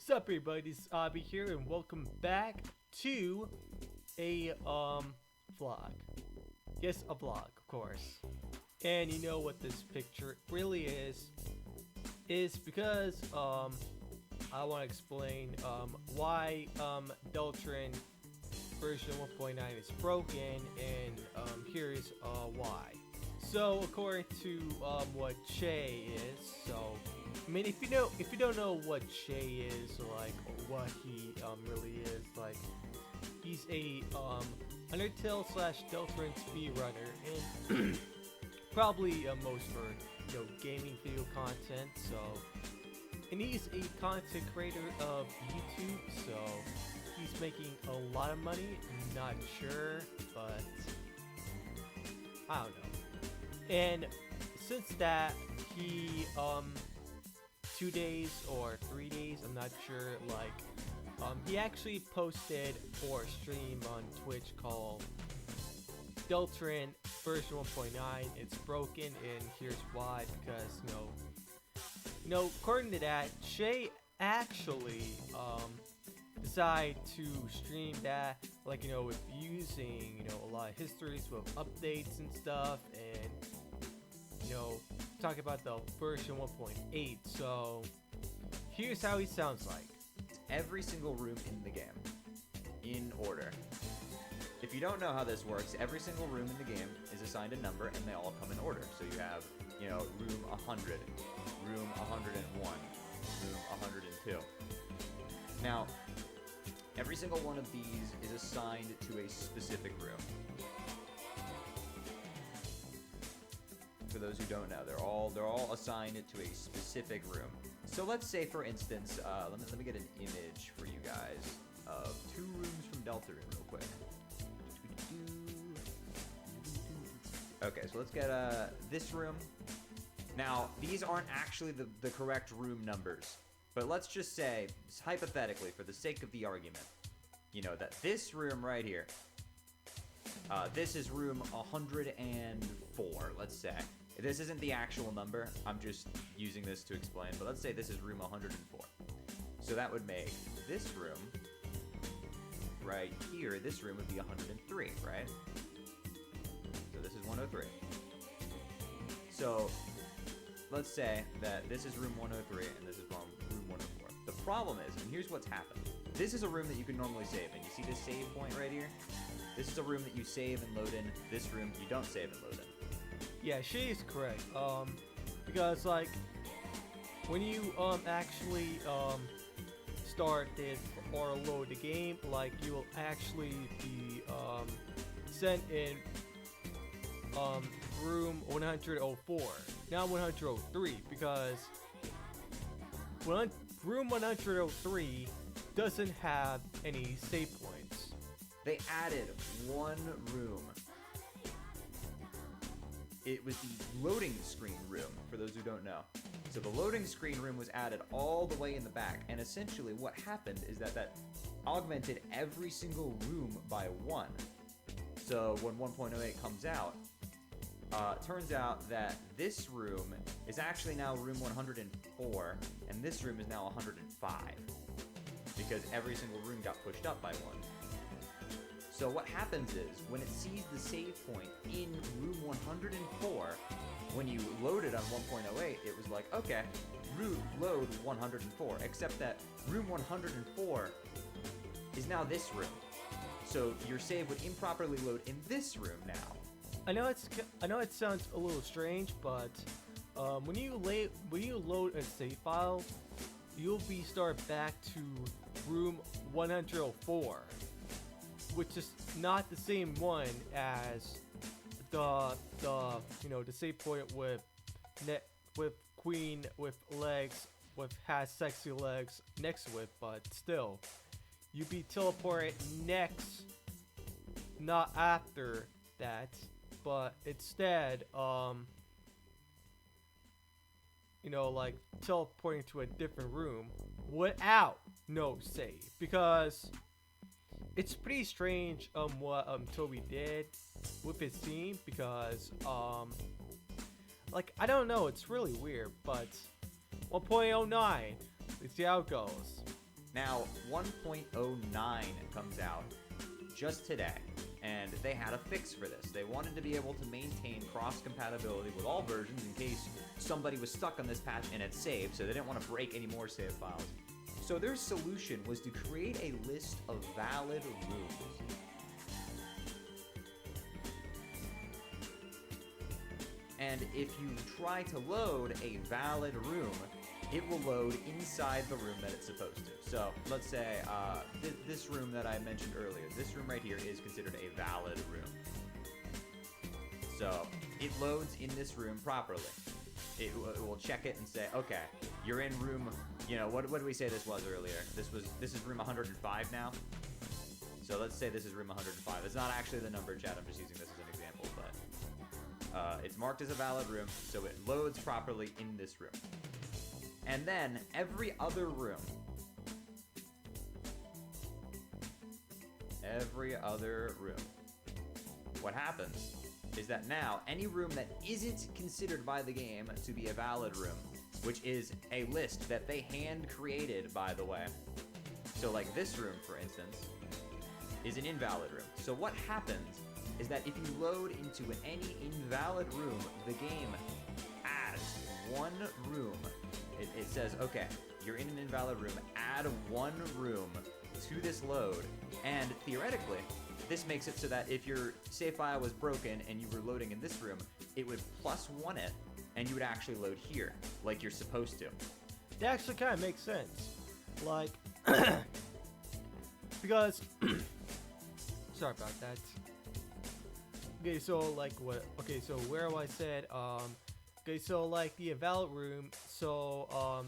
Sup everybody, this is Abby here and welcome back to a vlog. Yes, a vlog, of course. And you know what this picture really is because I want to explain why Deltarune version 1.9 is broken, and here's why. So according to what Shayy is, I mean, if you don't know what Shayy is, like, or what he really is, like, he's a Undertale / Deltarune speedrunner, and probably most for gaming video content. So, and he's a content creator of YouTube, so he's making a lot of money. Not sure, but I don't know. And since that, he 2 days or 3 days, I'm not sure, like, he actually posted for a stream on Twitch called Deltarune version 1.9. It's broken, and here's why. Because according to that, Shayy actually decided to stream that, like, with using a lot of histories with updates and stuff, and talk about the version 1.8. So here's how he sounds like. Every single room in the game in order. If you don't know how this works, every single room in the game is assigned a number and they all come in order. So you have, room 100, room 101, room 102. Now, every single one of these is assigned to a specific room. For those who don't know, they're all assigned to a specific room. So let's say, for instance, let me get an image for you guys of 2 rooms from Deltarune real quick. Okay, so let's get this room. Now, these aren't actually the correct room numbers, but let's just say, hypothetically, for the sake of the argument, that this room right here, this is room 104, let's say. This isn't the actual number, I'm just using this to explain, but let's say this is room 104. So that would make this room right here, this room would be 103, right? So this is 103. So let's say that this is room 103 and this is room 104. The problem is, and here's what's happened. This is a room that you can normally save in. You see this save point right here? This is a room that you save and load in. This room you don't save and load in. Yeah, she is correct. Because, like, when you actually started or load the game, like, you will actually be sent in room 104, not 103, because room 103 doesn't have any save points. They added one room. It was the loading screen room, for those who don't know. So the loading screen room was added all the way in the back, and essentially what happened is that augmented every single room by 1. So when 1.08 comes out, turns out that this room is actually now room 104, and this room is now 105, because every single room got pushed up by 1. So what happens is, when it sees the save point in room 104, when you load it on 1.08, it was like, okay, load 104, except that room 104 is now this room. So your save would improperly load in this room now. I know it sounds a little strange, but when you load a save file, you'll be start back to room 104. Which is not the same one as the save point with queen with legs has sexy legs next to it, but still you be teleported next, not after that, but instead like teleporting to a different room without no save, because it's pretty strange what Toby did with his team, because like, I don't know, it's really weird, but 1.09, let's see how it goes. Now, 1.09 comes out just today, and they had a fix for this. They wanted to be able to maintain cross-compatibility with all versions in case somebody was stuck on this patch and had saved, so they didn't want to break any more save files. So their solution was to create a list of valid rooms. And if you try to load a valid room, it will load inside the room that it's supposed to. So let's say this room that I mentioned earlier, this room right here is considered a valid room. So it loads in this room properly. It will check it and say, okay, you're in room, you know, what did we say this was earlier? This is room 105 now. So let's say this is room 105. It's not actually the number, chat. I'm just using this as an example, but it's marked as a valid room, so it loads properly in this room. And then every other room, what happens is that now any room that isn't considered by the game to be a valid room, which is a list that they hand created, by the way. So like this room, for instance, is an invalid room. So what happens is that if you load into any invalid room, the game adds one room. It says, okay, you're in an invalid room, add one room to this load, and theoretically, this makes it so that if your save file was broken and you were loading in this room, it would +1 it, and you would actually load here, like you're supposed to. That actually kind of makes sense. Like, because, sorry about that. Okay, so like what, okay, so where I said, okay, so like the invalid room, so,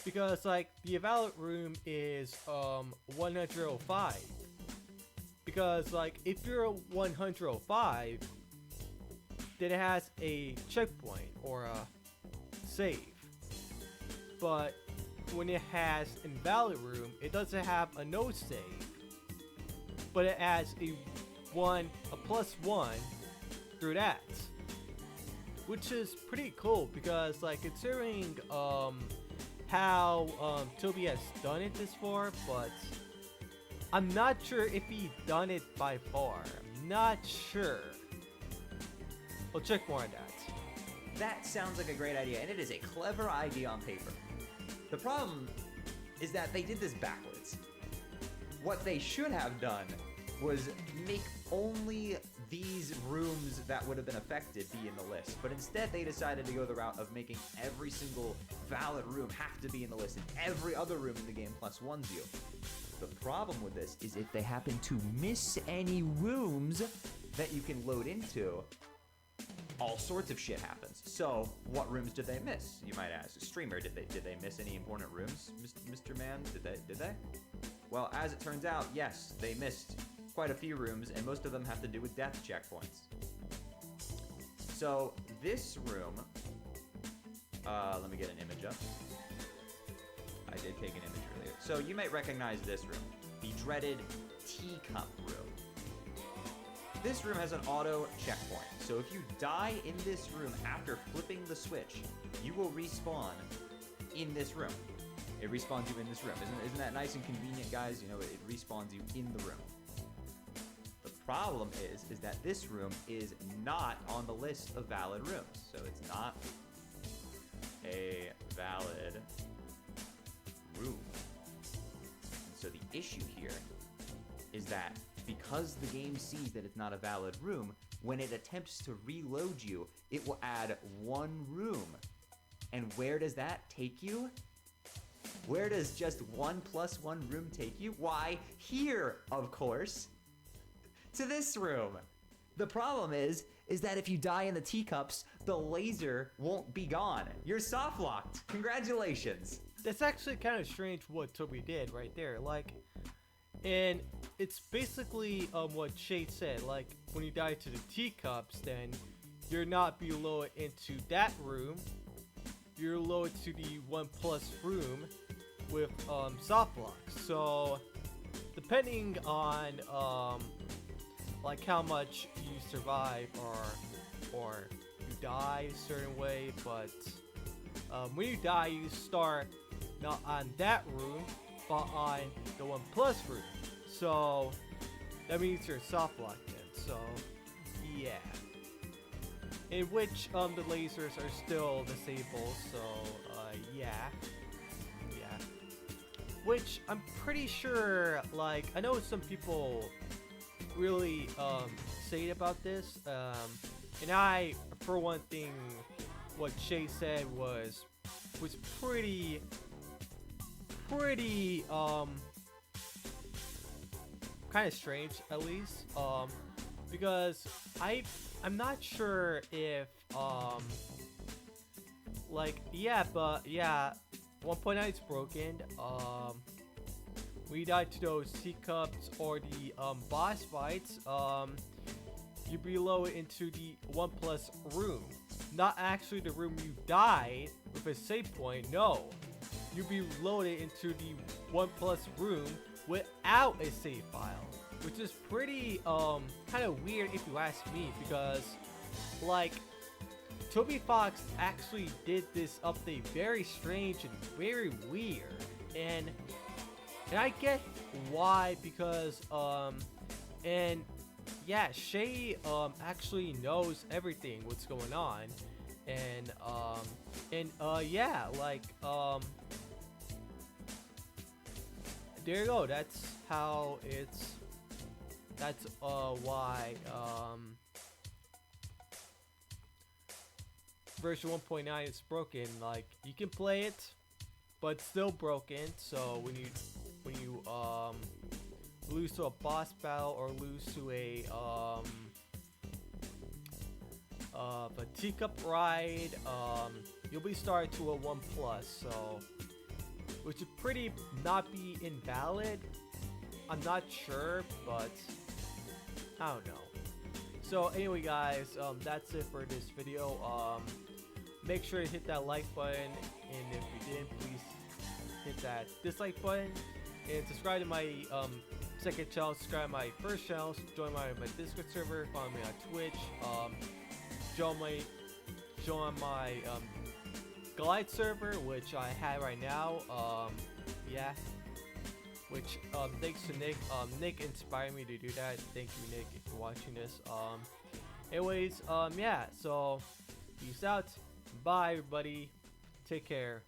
because like the invalid room is, 105. Because like if you're 105, then it has a checkpoint or a save. But when it has invalid room, it doesn't have a no save, but it adds a +1 through that, which is pretty cool because like considering how Toby has done it this far, but I'm not sure if he's done it by far. I'm not sure. We'll check more on that. That sounds like a great idea, and it is a clever idea on paper. The problem is that they did this backwards. What they should have done was make only these rooms that would have been affected be in the list, but instead they decided to go the route of making every single valid room have to be in the list, and every other room in the game +1s you. The problem with this is if they happen to miss any rooms that you can load into, all sorts of shit happens. So, what rooms did they miss? You might ask. Streamer, did they miss any important rooms, Mr. Man? Did they? Well, as it turns out, yes, they missed quite a few rooms, and most of them have to do with death checkpoints. So, this room, let me get an image up. I did take an image earlier. So you might recognize this room, the dreaded teacup room. This room has an auto checkpoint. So if you die in this room after flipping the switch, you will respawn in this room. It respawns you in this room. Isn't that nice and convenient, guys? You know, it respawns you in the room. The problem is that this room is not on the list of valid rooms. So it's not a valid room. And so the issue here is that because the game sees that it's not a valid room, when it attempts to reload you, it will add one room. And where does that take you? Where does just 1 + 1 room take you? Why, here, of course, to this room. The problem is that if you die in the teacups, the laser won't be gone. You're soft locked. Congratulations. That's actually kind of strange what Toby did right there. Like, and it's basically what Shayy said. Like, when you die to the teacups, then you're not below it into that room. You're low to the 1+ room with soft blocks. So, depending on like how much you survive or you die a certain way, but when you die, you start not on that room, on the One Plus room. So that means you're soft locked in. So yeah. In which the lasers are still disabled. So yeah. Which I'm pretty sure, like, I know some people really say about this, and I, for one thing, what Shayy said was pretty kind of strange, at least, because I'm not sure if like, yeah, but yeah, 1.9 is broken. When you die to those teacups or the boss fights, you reload into the 1 plus room. Not actually the room you died with a save point, no. You be loaded into the 1 plus room without a save file. Which is pretty kind of weird if you ask me, because like Toby Fox actually did this update very strange and very weird, and I get why, because and yeah, Shayy actually knows everything what's going on, and yeah, like there you go. That's how it's. That's why version 1.9 is broken. Like, you can play it, but it's still broken. So when you lose to a boss battle or lose to a teacup ride, you'll be started to a 1 plus. So, which would pretty not be invalid. I'm not sure, but I don't know. So anyway, guys, that's it for this video. Make sure to hit that like button, and if you didn't, please hit that dislike button, and subscribe to my second channel, subscribe to my first channel, join my Discord server, follow me on Twitch, join my Glide server, which I have right now. Yeah. Which thanks to Nick. Nick inspired me to do that. Thank you, Nick, for watching this. Anyways, yeah. So peace out. Bye, everybody. Take care.